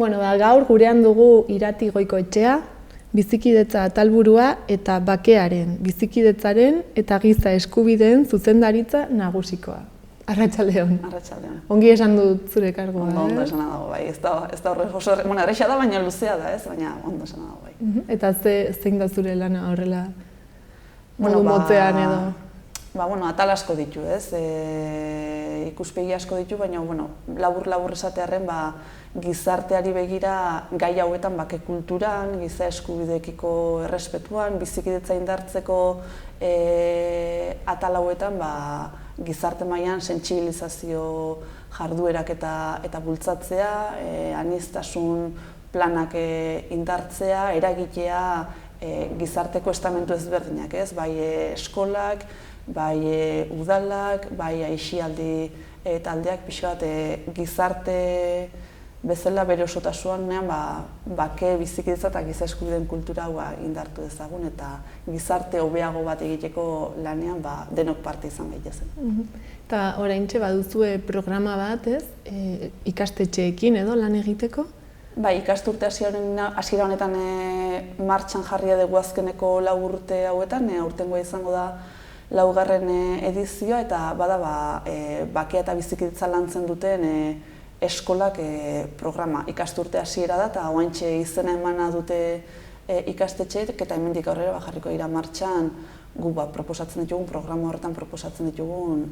Bueno, gaur gurean dugu Irati Goikoetxea, bizikidetza atalburua eta bakearen, bizikidetzaren eta giza eskubideen zuzendaritza nagusikoa. Arratsaldeon. Arratsaldeon. Ongi esan dut zure kargoa. Ondo esan dago, bai. Ez da horre oso erresa da, baina luzea da, ez? Baina ondo esan dago, bai. Eta zein da zure lana horrela modu motzean edo? Atal asko ditu, ez? Ikuspegi asko ditu, baina labur esatearren gizarteari begira gai hauetan bake kulturan, giza eskubideekiko errespetuan, bizikidetza indartzeko atal hauetan gizarte mailan sentsibilizazio jarduerak eta bultzatzea, aniztasun planak indartzea, eragitea gizarteko estamentu ezberdinak, ez? Bai eskolak, bai udalak, bai aisialdi taldeak pixka bat gizarte bezala bere osotasuan bake bizikidetza eta giza eskubideen kultura hau indartu dezagun eta gizarte hobeago bat egiteko lanean denok parte izan gaitezen. Eta oraintxe baduzue programa bat, ez? Ikastetxeekin edo lan egiteko? Bai, ikasturte hasiera honetan martxan jarria dugu azkeneko 4 urte hauetan, aurtengoa izango da 4. edizioa eta bada bakea eta bizikidetza lantzen duten eskolak programa. Ikasturte hasiera da eta oraintxe izena emana dute ikastetxeek eta hemendik aurrera jarriko dira martxan gu proposatzen ditugun programa horretan proposatzen ditugun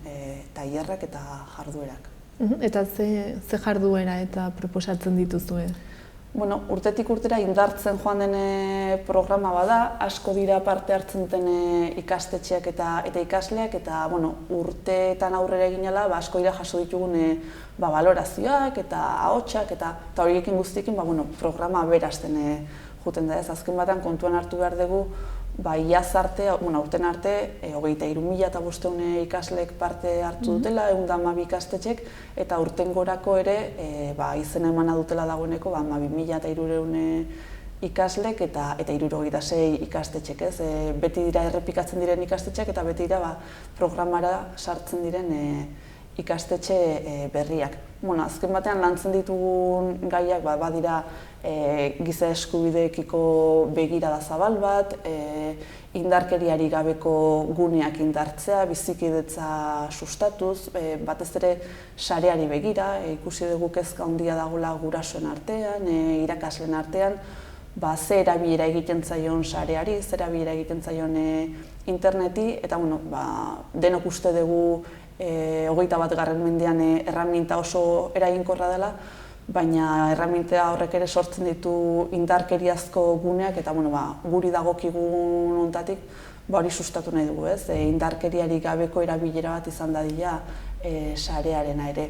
tailerrak eta jarduerak. Eta ze jarduera eta proposatzen dituzue? Urtetik urtera indartzen joan den programa bada, asko dira parte hartzen duten ikastetxeak eta ikasleak eta urteetan aurrera egin ala asko dira jaso ditugun balorazioak eta ahotsak eta horiekin guztiekin programa berazten joeten da ez. Azken batean kontuan hartu behar dugu iaz arte, urten arte, 23.500 ikaslek parte hartu dutela, 112 ikastetxek, eta urten gorako ere izena emana dutela dagoeneko 12.300 ikaslek eta 76 ikastetxek, ez? Beti dira errepikatzen diren ikastetxeak eta beti dira programara sartzen diren ikastetxe berriak. Azken batean lantzen ditugun gaiak badira giza eskubideekiko begirada zabal bat, indarkeriari gabeko guneak indartzea, bizikidetza sustatuz, batez ere sareari begira, ikusi dugu kezka handia dagoela gurasoen artean, irakasleen artean, ze erabilera egiten zaion sareari, ze erabilera egiten zaion interneti, eta denok uste dugu 21. mendean erreminta oso eraginkorra dela, baina erreminta horrek ere sortzen ditu indarkeriazko guneak eta guri dagokigun honetatik hori sustatu nahi dugu, ez? Indarkeriari gabeko erabilera bat izan dadila sarearena ere.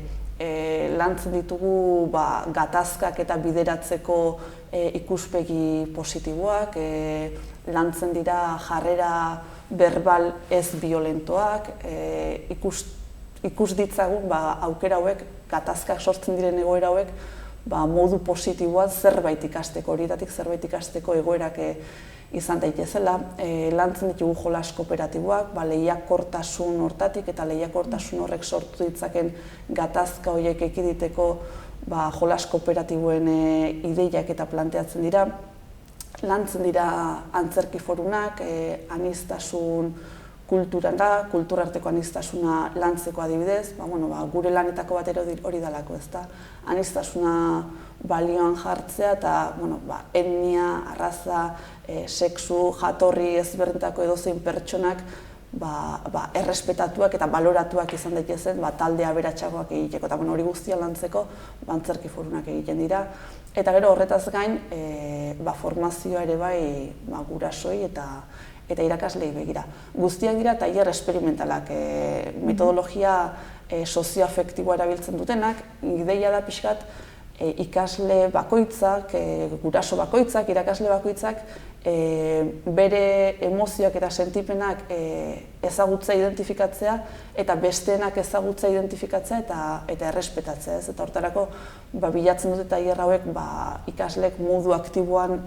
Lantzen ditugu gatazkak eta bideratzeko ikuspegi positiboak, lantzen dira jarrera berbal ez violentoak, ikus ditzagun aukera hauek, gatazkak sortzen diren egoera hauek, modu positiboan zerbait ikasteko, horietatik zerbait ikasteko egoerak izan daitezela. Lantzen ditugu jolas kooperatiboak, lehiakortasun hortatik eta lehiakortasun horrek sortu ditzaken gatazka horiek ekiditeko jolas kooperatiboen ideiak eta planteatzen dira. Lantzen dira antzerki forunak, aniztasun kulturarteko aniztasuna lantzeko adibidez, gure lanetako bat hori dalako, ezta? Aniztasuna balioan jartzea eta etnia, arraza, sexu, jatorri ezberdinetako edozein pertsonak errespetatuak eta baloratuak izan daitezen talde aberatsagoak egiteko eta hori guztia lantzeko antzerki forunak egiten dira. Eta gero horretaz gain formazioa ere bai gurasoi eta irakaslei begira. Guztiak dira tailer esperimentalak, metodologia sozioafektiboa erabiltzen dutenak, ideia da pixkat ikasle bakoitzak, guraso bakoitzak, irakasle bakoitzak bere emozioak eta sentipenak ezagutza identifikatzea eta besteenak ezagutza identifikatzea eta errespetatzea. Eta hortarako bilatzen dute tailer hauek ikaslek modu aktiboan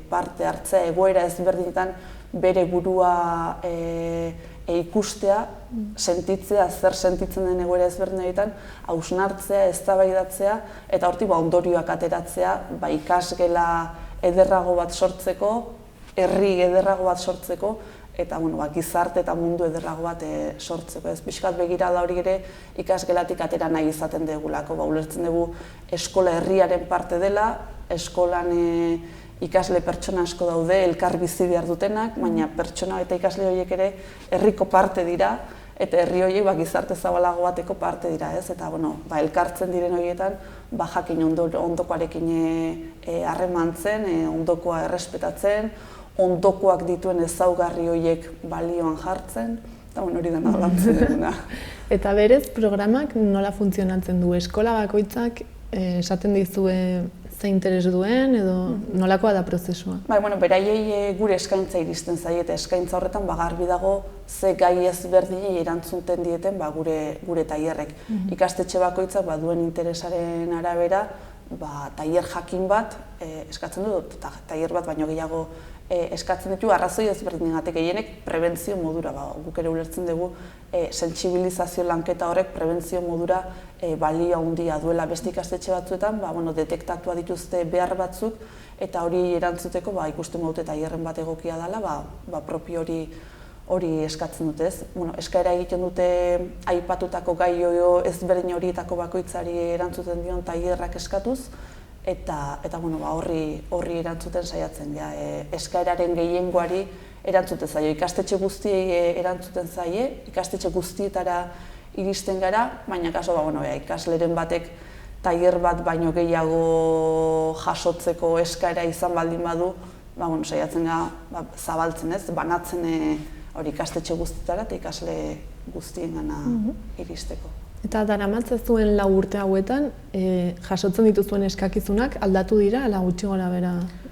parte hartzea egoera ezberdinetan bere burua ikustea, sentitzea, zer sentitzen den egoera ezberdin horietan, hausnartzea, eztabaidatzea, eta hortik ondorioak ateratzea, ikasgela ederrago bat sortzeko, herri ederrago bat sortzeko, eta gizarte eta mundu ederrago bat sortzeko. Pixkat begirada hori ere ikasgelatik atera nahi izaten dugulako. Ulertzen dugu eskola herriaren parte dela, eskolan ikasle pertsona asko daude, elkar bizi behar dutenak, baina pertsona eta ikasle horiek ere herriko parte dira, eta herri horiek gizarte zabalago bateko parte dira, ez? Eta elkartzen diren horietan, jakin ondokoarekin harremantzen, ondokoa errespetatzen, ondokoak dituen ezaugarri horiek balioan jartzen, eta hori dena lantzen duguna. Eta berez, programak nola funtzionatzen du? Eskola bakoitzak esaten dizue ze interes duen edo nolakoa da prozesua? Beraiei gure eskaintza iristen zaie eta eskaintza horretan garbi dago ze gai ezberdinei erantzuten dieten gure tailerrek. Ikastetxe bakoitzak duen interesaren arabera tailer jakin bat eskatzen du, tailer bat baino gehiago eskatzen ditu arrazoi ezberdinengatik, gehienek prebentzio modura. Guk ere ulertzen dugu sentsibilizazio lanketa horrek prebentzio modura balio handia duela. Beste ikastetxe batzuetan detektatua dituzte behar batzuk eta hori erantzuteko ikusten dute tailerren bat egokia dela, propio hori eskatzen dute, ez? Eskaera egiten dute aipatutako gai ezberdin horietako bakoitzari erantzuten dion tailerrak eskatuz, eta horri erantzuten saiatzen gara. Eskaeraren gehiengoari erantzuten zaio, ikastetxe guztiei erantzuten zaie, ikastetxe guztietara iristen gara, baina kaso ikasleren batek tailer bat baino gehiago jasotzeko eskaera izan baldin badu, saiatzen gara zabaltzen, ez? Banatzen hori ikastetxe guztietara eta ikasle guztiengana iristeko. Eta daramatza zuen 4 urte hauetan, jasotzen dituzuen eskakizunak aldatu dira, ala gutxi gora bera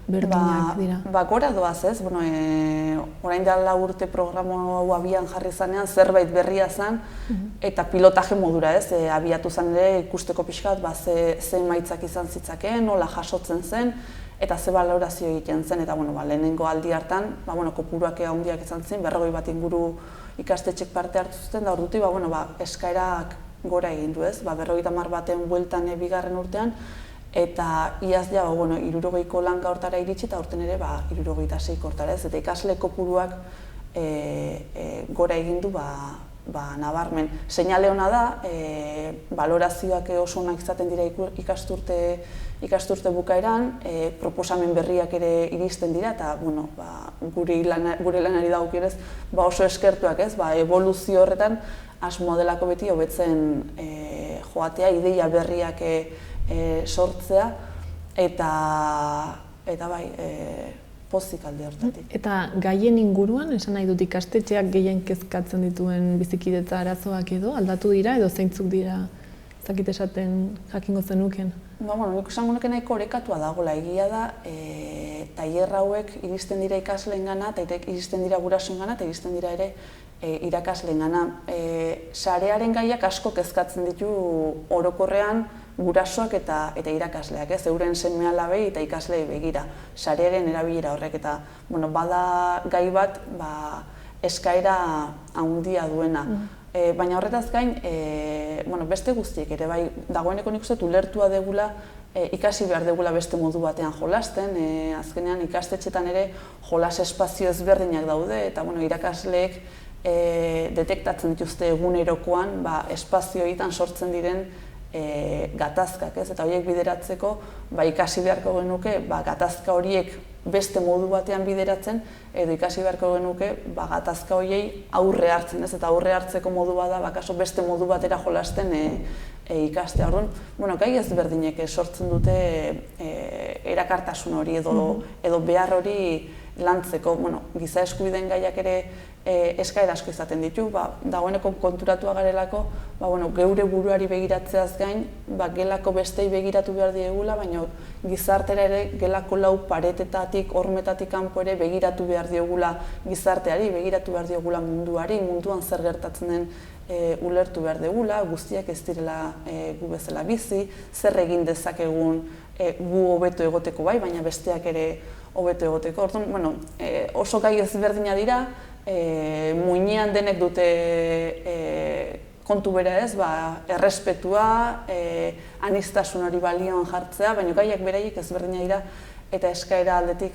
berdinak dira? Gora doaz, ez? Orain da 4 urte programa hau abian jarri zanean, zerbait berria zen, eta pilotaje modura, ez? Abiatu zen ere ikusteko pixkat, ze emaitzak izan zitzakeen, nola jasotzen zen, eta ze balorazio egiten zen, eta lehenengo aldi hartan, kopuruak handiak izan zen, 40 bat inguru ikastetxek parte hartu zuten, da ordutik eskaerak gora egin du, ez? 50 baten bueltan bigarren urtean, eta iaz ja 60ko langa hortara iritsi eta aurten ere 66 hortara, ez? Eta ikasle kopuruak gora egin du nabarmen. Seinale ona da, balorazioak oso onak izaten dira ikasturte bukaeran, proposamen berriak ere iristen dira, eta gure lanari dagokionez oso eskertuak, ez? Eboluzio horretan asmoa delako beti hobetzen joatea, ideia berriak sortzea, eta pozik alde hortatik. Eta gaien inguruan, esan nahi dut ikastetxeak gehien kezkatzen dituen bizikidetza arazoak aldatu dira, edo zeintzuk dira, zakit esaten jakingo zenuken? Nik esango nuke nahiko orekatua dagoela, egia da, tailer hauek iristen dira ikasleengana, eta iristen dira gurasoengana, eta iristen dira ere irakasleengana. Sarearen gaiak asko kezkatzen ditu orokorrean gurasoak eta irakasleak, ez? Euren seme-alabei eta ikaslei begira, sarearen erabilera horrek, eta bada gai bat eskaera handia duena. Baina horretaz gain, beste guztiek ere, dagoeneko nik uste ulertua degula, ikasi behar degula beste modu batean jolasten, azkenean ikastetxetan ere jolas espazio ezberdinak daude, eta irakasleek detektatzen dituzte egunerokoan espazio horietan sortzen diren gatazkak, ez? Eta horiek bideratzeko ikasi beharko genuke gatazka horiek beste modu batean bideratzen, edo ikasi beharko genuke gatazka horiei aurre hartzen, ez? Eta aurre hartzeko modu bada kaso beste modu batera jolasten ikastea. Orduan, gai ezberdinek sortzen dute erakartasun hori edo behar hori lantzeko. Giza eskubideen gaiak ere eskaera asko izaten ditu, dagoeneko konturatua garelako, geure buruari begiratzeaz gain, gelako bestei begiratu behar diegula, baina gizartera ere gelako 4 paretetatik, hormetatik kanpo ere begiratu behar diogula gizarteari, begiratu behar diogula munduari, munduan zer gertatzen den ulertu behar degula, guztiak ez direla gu bezala bizi, zer egin dezakegun gu hobeto egoteko baina besteak ere hobeto egoteko. Orduan, oso gai ezberdina dira, muinean denek dute kontu bera ez, errespetua, aniztasun hori balioan jartzea, baina gaiak beraiek ezberdina dira eta eskaera aldetik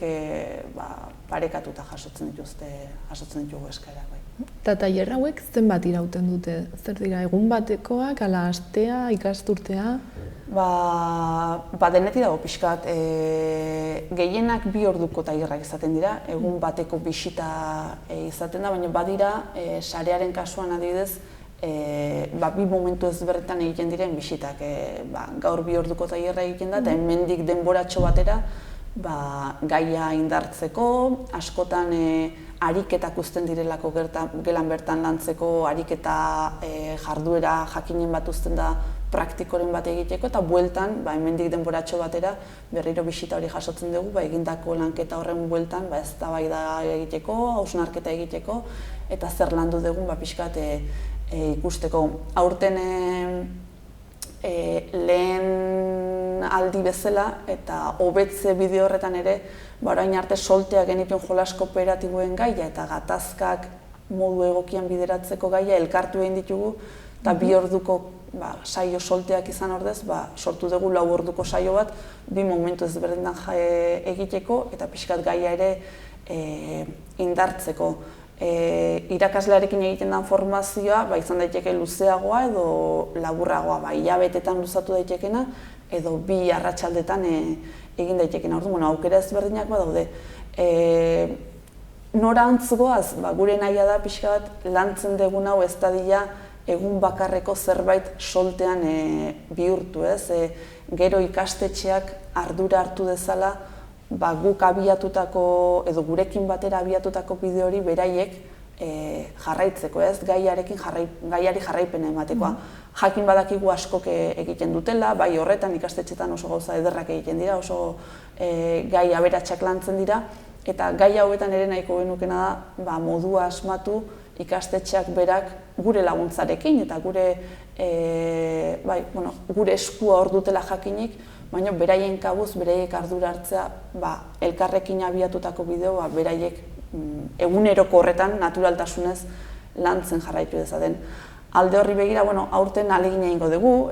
parekatuta jasotzen ditugu eskaerak. Eta tailer hauek zenbat irauten dute? Zer dira, egun batekoak, ala astea, ikasturtea? Denetik dago pixkat. Gehienak 2 orduko tailerrak izaten dira, egun bateko bisita izaten da, baina badira, sarearen kasuan adibidez, 2 momentu ezberdinetan egiten diren bisitak. Gaur 2 orduko tailerra egiten da, eta hemendik denboratxo batera gaia indartzeko, askotan ariketak uzten direlako gelan bertan lantzeko, ariketa jarduera jakinen bat uzten da praktikoren bat egiteko, eta bueltan, hemendik denboratxo batera, berriro bisita hori jasotzen dugu, egindako lanketa horren bueltan, eztabaida egiteko, hausnarketa egiteko, eta zer landu dugun pixkat ikusteko. Aurten lehen aldi bezala eta hobetze bideo horretan ere, orain arte solteak genituen jolas kooperatiboen gaia eta gatazkak modu egokian bideratzeko gaia elkartu egin ditugu, eta 2 orduko saio solteak izan ordez, sortu dugu 4 orduko saio bat, 2 momentu ezberdinetan egiteko eta pixkat gaia ere indartzeko. Irakaslearekin egiten den formazioa izan daiteke luzeagoa edo laburragoa, hilabetetan luzatu daitekena edo 2 arratsaldetan egin daitekena. Orduan, aukera ezberdinak badaude. Norantz goaz, gure nahia da pixka bat lantzen dugun hau ez dadila egun bakarreko zerbait soltean bihurtu, ez? Gero ikastetxeak ardura hartu dezala guk abiatutako, edo gurekin batera abiatutako bideo hori beraiek jarraitzeko, ez? Gaiari jarraipena ematekoa. Jakin badakigu askok egiten dutela, bai horretan ikastetxetan oso gauza ederrak egiten dira, oso gai aberatsak lantzen dira, eta gai hauetan ere nahiko genukena da modua asmatu ikastetxeak berak gure laguntzarekin eta gure eskua hor dutela jakinik, baina beraien kabuz, beraiek ardura hartzea, elkarrekin abiatutako bideo, beraiek eguneroko horretan naturaltasunez lantzen jarraitu dezaten. Alde horri begira, aurten ahalegina egingo dugu,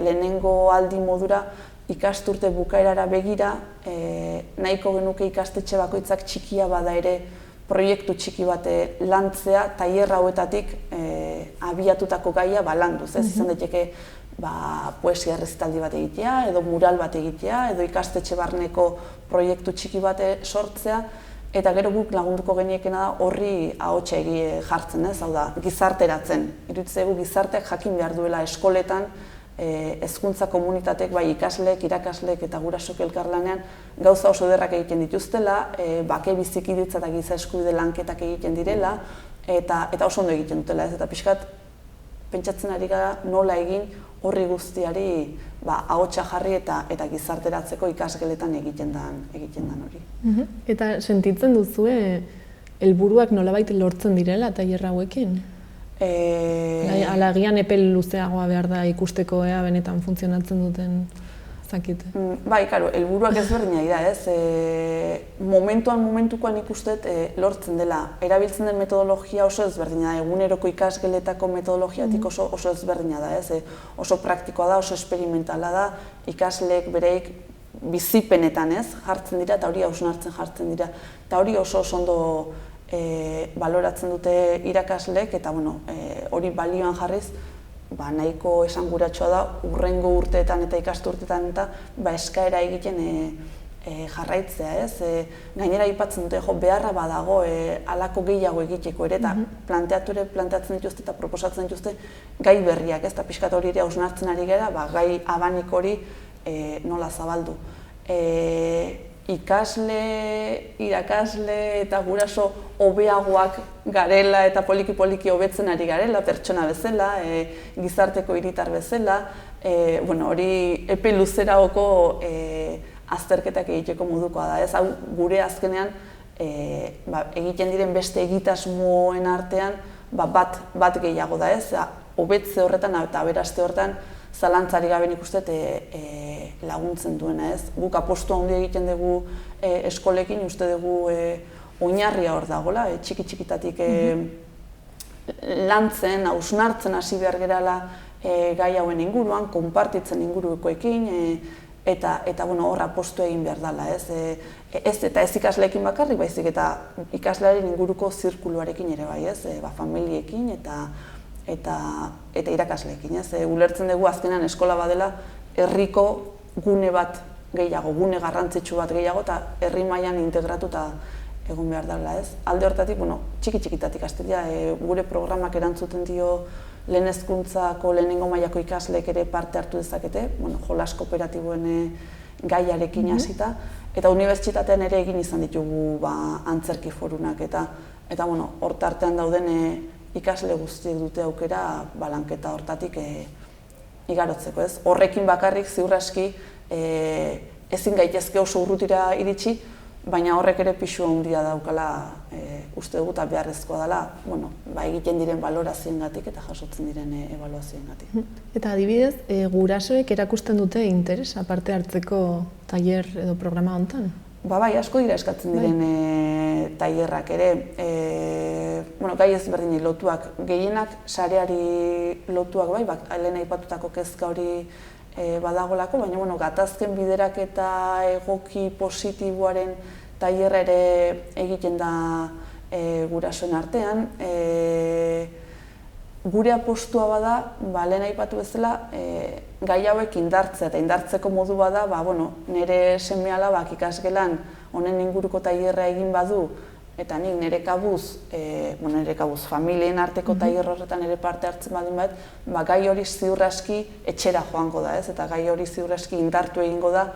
lehenengo aldi modura ikasturte bukaerara begira, nahiko genuke ikastetxe bakoitzak txikia bada ere proiektu txiki bat lantzea, tailer hauetatik abiatutako gaia landuz, ez izan daiteke poesia errezitaldi bat egitea, edo mural bat egitea, edo ikastetxe barneko proiektu txiki bat sortzea, eta gero guk lagunduko geniekena da horri ahotsa jartzen, ez? Hau da, gizarteratzen. Iruditzen zaigu gizarteak jakin behar duela eskoletan, hezkuntza komunitateek, ikasleek, irakasleek eta gurasok elkarlanean gauza oso ederrak egiten dituztela, bake bizikidetza eta giza eskubide lanketak egiten direla, eta oso ondo egiten dutela, ez? Eta pixkat, pentsatzen ari gara nola egin horri guztiari ahotsa jarri eta gizarteratzeko ikasgeletan egiten den hori. Eta sentitzen duzue helburuak nolabait lortzen direla tailer hauekin? Alagian epe luzeagoa behar da ikusteko benetan funtzionatzen duten zakit. Bai, karo, helburuak ezberdina dira, ez? Momentukoan ikustet lortzen dela. Erabiltzen den metodologia oso ezberdina da, eguneroko ikasgeletako metodologiatik oso ezberdina da, ez? Oso praktikoa da, oso esperimentala da, ikasleek bereik bizipenetan, ez? Jartzen dira eta hori hausnartzen jartzen dira. Eta hori oso ondo baloratzen dute irakasleek eta hori balioan jarriz, nahiko esanguratsua da hurrengo urteetan eta ikasturteetan eta eskaera egiten jarraitzea, ez? Gainera aipatzen dute, beharra badago halako gehiago egiteko ere, eta planteatzen dituzte eta proposatzen dituzte gai berriak, ez? Eta pixkat hori ere hausnartzen ari gara, gai abanik hori nola zabaldu. Ikasle, irakasle eta guraso hobeagoak garela eta poliki-poliki hobetzen ari garela, pertsona bezala, gizarteko hiritar bezala, hori epe luzeragoko azterketak egiteko modukoa da, ez? Hau gure azkenean egiten diren beste egitasmoen artean bat gehiago da, ez? Hobetze horretan eta aberaste horretan zalantzari gabe nik uste laguntzen duena, ez? Guk apostua handia egiten dugu eskolekin, uste dugu oinarria hor dagoela, txiki-txikitatik lantzen, hausnartzen hasi behar gerala gai hauen inguruan, konpartitzen ingurukoekin, eta hor apostu egin behar dela, eta ez ikasleekin bakarrik, baizik eta ikaslearen inguruko zirkuluarekin ere bai, familiekin eta irakasleekin. Ulertzen dugu azkenan eskola badela herriko gune bat gehiago, gune garrantzitsu bat gehiago, eta herri mailan integratuta egon behar dela. Alde horretatik, txiki-txikitatik hasten dira, gure programak erantzuten dio lehen hezkuntzako lehenengo mailako ikasleek ere parte hartu dezakete, jolas kooperatiboen gaiarekin hasita, eta unibertsitatean ere egin izan ditugu antzerki forunak, eta hor tartean dauden ikasle guztiek dute aukera lanketa hortatik igarotzeko. Horrekin bakarrik ziur aski ezin gaitezke oso urrutira iritsi, baina horrek ere pisu handia daukala uste dugu eta beharrezkoa dela egiten diren balorazioengatik eta jasotzen diren ebaluazioengatik. Eta adibidez, gurasoek erakusten dute interesa parte hartzeko tailer edo programa honetan? Bai, asko dira eskatzen diren tailerrak ere. Gai ezberdinei lotuak, gehienak sareari lotuak bai, lehen aipatutako kezka hori badagolako, baina gatazken bideraketa egoki positiboaren tailerra ere egiten da gurasoen artean. Gure apostua bada, lehen aipatu bezala, gai hauek indartzea, eta indartzeko modu bada, nire seme-alabak ikasgelan honen inguruko tailerra egin badu, eta nik nire kabuz, familien arteko tailer horretan ere parte hartzen badin bat, gai hori ziur aski etxera joango da, eta gai hori ziur aski indartu egingo da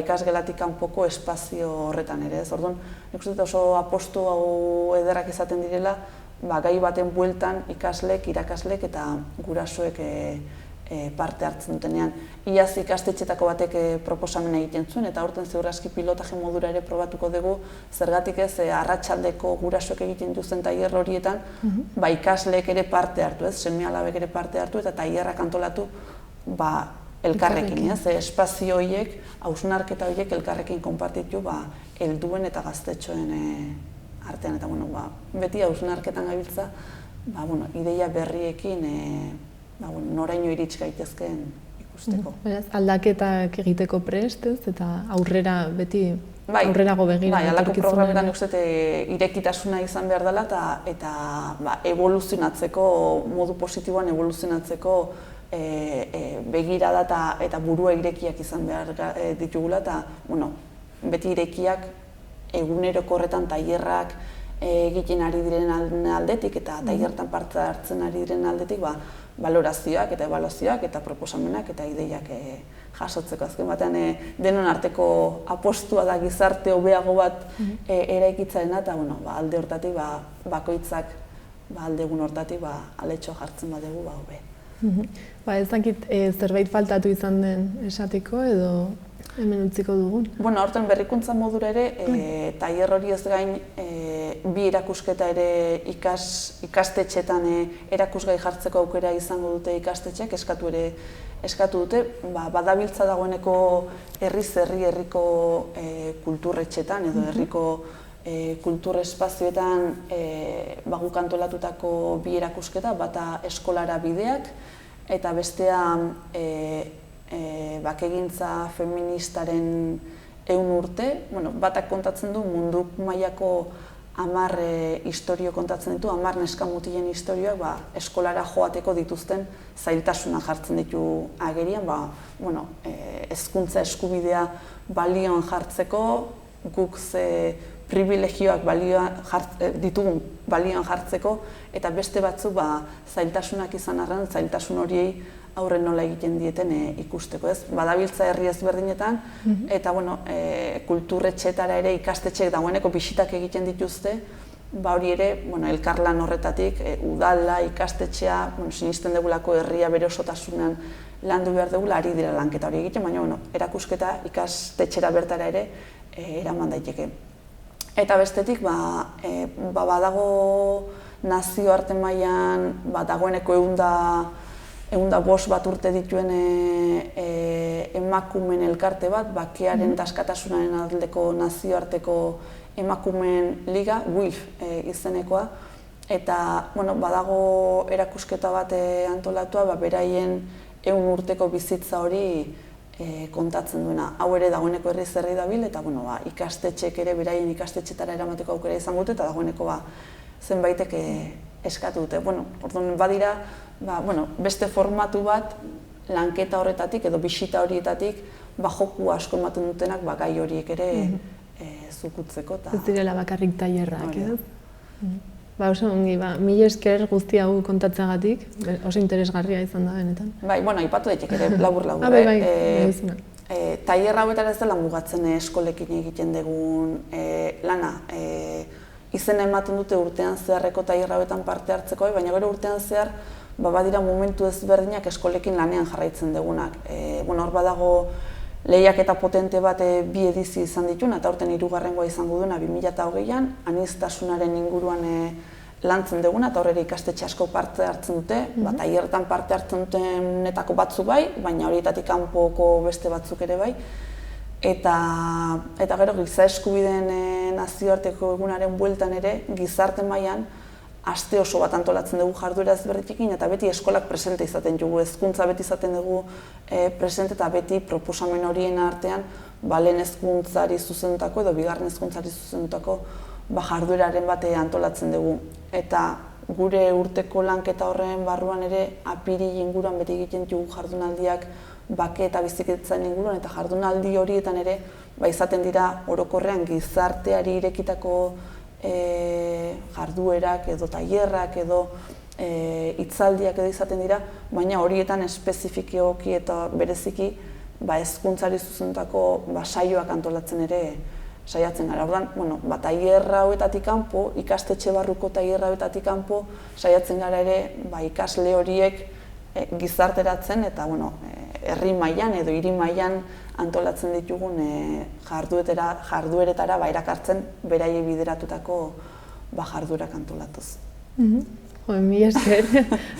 ikasgelatik kanpoko espazio horretan ere. Orduan, nik uste oso apostu hau ederrak izaten direla, gai baten bueltan ikaslek, irakaslek eta gurasoek parte hartzen dutenean. Iaz ikastetxetako batek proposamena egiten zuen, eta aurten ziur aski pilotaje modura ere probatuko dugu, zergatik ez arratsaldeko gurasoek egiten duzen tailer horietan, ikasleek ere parte hartu, seme-alabek ere parte hartu, eta tailerrak antolatu elkarrekin, espazio horiek, hausnarketa horiek elkarrekin konpartitu helduen eta gaztetxoen artean, eta beti hausnarketan gabiltza, ideia berriekin noraino irits gaitezkeen ikusteko. Aldaketak egiteko prest, eta aurrera beti aurrerago begira. Halako programetan irekitasuna izan behar dela, eta evoluzionatzeko, modu positiboan evoluzionatzeko begirada eta burua irekiak izan behar ditugula, eta beti irekiak eguneroko horretan tailerrak egiten ari diren aldetik, eta tailertan parte hartzen ari diren aldetik, balorazioak eta ebaluazioak eta proposamenak eta ideiak jasotzeko. Azken batean denon arteko apostua da gizarte hobeago bat eraikitzaena, eta alde hortatik bakoitzak alde egun hortatik aletxo jartzen badugu hobe. Ez dakit zerbait faltatu izan den esateko edo hemen utziko dugun? Horten berrikuntza modura ere, tailer hori ez gain bi erakusketa ere ikastetxetan erakusgai jartzeko aukera izango dute ikastetxeak, eskatu dute, badabiltza dagoeneko herriko kulturretxetan edo herriko kultur espazioetan guk antolatutako bi erakusketa, bata eskolara bideak, eta bestea bakegintza feministaren 100 urte, batak kontatzen du mundu mailako 10 istorio kontatzen ditu, 10 neska mutilen istorioak eskolara joateko dituzten zailtasunak jartzen ditu agerian, hezkuntza eskubidea balioan jartzeko, guk privilegioak ditugun balioan jartzeko, eta beste batzuk zailtasunak izan arren, zailtasun horiei aurre nola egiten dieten ikusteko. Badabiltza herri ezberdinetan, eta kulturretxetara ere ikastetxeek dagoeneko bisitak egiten dituzte, hori ere elkarlan horretatik, udala, ikastetxea, sinisten dugulako herria bere osotasunean landu behar dugula, ari dira lanketa hori egiten, baina erakusketa ikastetxera bertara ere eraman daiteke. Eta bestetik, badago nazioarte mailan dagoeneko 105 bat urte dituen emakumeen elkarte bat, bakearen eta askatasunaren aldeko nazioarteko emakumeen liga, WILF izenekoa, eta badago erakusketa bat antolatua, beraien 100 urteko bizitza hori kontatzen duena. Hau ere dagoeneko herriz herri dabil, eta ikastetxek ere beraien ikastetxetara eramateko aukera izango dute, eta dagoeneko zenbaitek eskatu dute. Orduan badira, beste formatu bat lanketa horretatik edo bisita horietatik joku asko ematen dutenak gai horiek ere zukutzeko. Ez direla bakarrik tailerrak, ez? Oso ongi, mila esker guzti hau kontatzeagatik, oso interesgarria izan da benetan. Bai, aipatu daitek ere, labur-labur. Tailer hauetara ez dela mugatzen eskolekin egiten dugun lana. Izen ematen dute urtean zeharreko tailer hauetan parte hartzeko, baina gero urtean zehar badira momentu ezberdinak eskolekin lanean jarraitzen dugunak. Hor badago lehiaketa potente bat 2 edizio izan dituna, eta aurten 3. izango duena 2020an, aniztasunaren inguruan lantzen duguna, eta horre ikastetxe asko parte hartzen dute, tailerretan parte hartzen dutenetako batzuk bai, baina horietatik kanpoko beste batzuk ere bai. Eta gero giza eskubideen nazioarteko egunaren bueltan ere, gizarte mailan aste oso bat antolatzen dugu jarduera ezberditekin, eta beti eskolak presente izaten dugu, hezkuntza beti izaten dugu presente, eta beti proposamen horien artean lehen hezkuntzari zuzendutako edo bigarren hezkuntzari zuzendutako jardueraren bat antolatzen dugu. Eta gure urteko lanketa horren barruan ere apiril inguruan beti egiten dugu jardunaldiak bake eta bizikidetzaren inguruan, eta jardunaldi horietan ere izaten dira orokorrean gizarteari irekitako jarduerak edo tailerrak edo hitzaldiak edo izaten dira, baina horietan espezifikoki eta bereziki hezkuntzari zuzendutako saioak antolatzen ere saiatzen gara. Orduan, tailer hauetatik kanpo, ikastetxe barruko tailer hauetatik kanpo saiatzen gara ere ikasle horiek gizarteratzen eta herri mailan edo hiri mailan antolatzen ditugun jardueretara erakartzen beraiei bideratutako jarduerak antolatuz. Mila esker,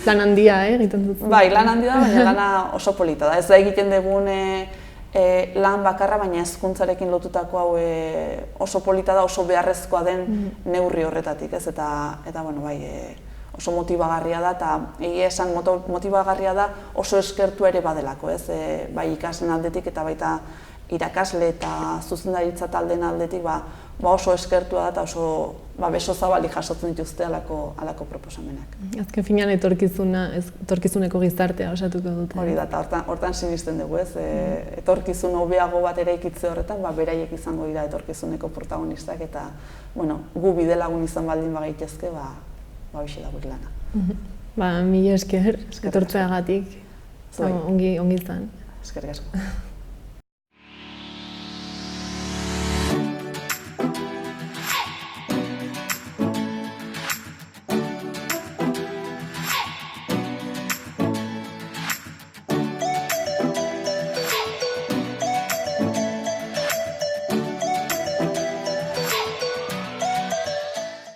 lan handia egiten dut. Bai, lan handia da, baina lana oso polita da. Ez da egiten dugun lan bakarra, baina hezkuntzarekin lotutako hau oso polita da, oso beharrezkoa den neurri horretatik, ez? Eta oso motibagarria da, eta egia esan motibagarria da oso eskertua ere badelako, ez? Bai ikasleen aldetik eta baita irakasle eta zuzendaritza taldeen aldetik oso eskertua da eta oso beso zabalik jasotzen dituzte halako proposamenak. Azken finean etorkizuneko gizartea osatuko dute. Hori da, eta hortan sinisten dugu, ez? Etorkizun hobeago bat eraikitze horretan, beraiek izango dira etorkizuneko protagonistak, eta gu bidelagun izan baldin bagaitezke, hoxe da gure lana. Mila esker, etortzeagatik, ongi izan. Eskerrik asko.